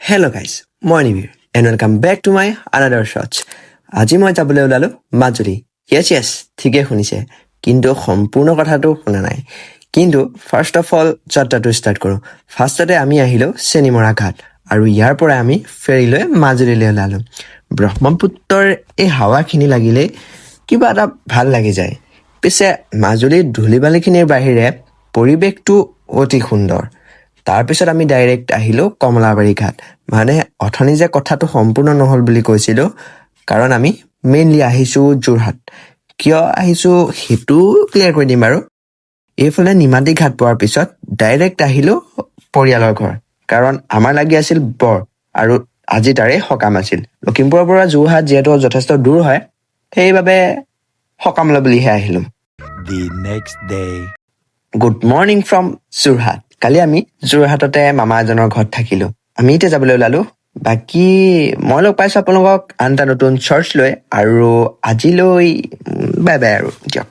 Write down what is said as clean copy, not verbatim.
Hello guys, মই নিবিৰ and welcome back to my another shots. আজি মই যাবলৈ ওলালো মাজুলী। Yes, ঠিকে শুনিছে, কিন্তু সম্পূৰ্ণ কথাটো শুনা নাই। কিন্তু ফাৰ্ষ্ট অফ অল যাত্ৰাটো ষ্টাৰ্ট কৰোঁ। ফাৰ্ষ্টতে আমি আহিলোঁ চেনিমৰা ঘাট আৰু ইয়াৰ পৰা আমি ফেৰী লৈ মাজুলীলৈ ওলালোঁ। ব্ৰহ্মপুত্ৰৰ এই হাৱাখিনি লাগিলে কিবা এটা ভাল লাগি যায়। পিছে মাজুলীৰ ধূলি বালিখিনিৰ বাহিৰে পৰিৱেশটো অতি সুন্দৰ। তাৰপিছত আমি ডাইৰেক্ট আহিলোঁ কমলাবাৰী ঘাট। মানে অথনি যে কথাটো সম্পূৰ্ণ নহ'ল বুলি কৈছিলোঁ, কাৰণ আমি মেইনলি আহিছোঁ যোৰহাট। কিয় আহিছোঁ সেইটো ক্লিয়াৰ কৰি দিম বাৰু। এইফালে নিমাতী ঘাট পোৱাৰ পিছত ডাইৰেক্ট আহিলোঁ পৰিয়ালৰ ঘৰ, কাৰণ আমাৰ লাগি আছিল বৰ আৰু আজি তাৰে সকাম আছিল। লখিমপুৰৰ পৰা যোৰহাট যিহেতু যথেষ্ট দূৰ হয়, সেইবাবে সকাম লৈ বুলিহে আহিলোঁ। The next day. Good morning from Jorhat. কালি আমি যোৰহাটতে মামা এজনৰ ঘৰত থাকিলোঁ। আমি এতিয়া যাবলৈ ওলালোঁ। বাকী মই লগ পাইছোঁ আপোনালোকক আন এটা নতুন চৰ্চ লৈ, আৰু আজিলৈ বাই বাই আৰু দিয়ক।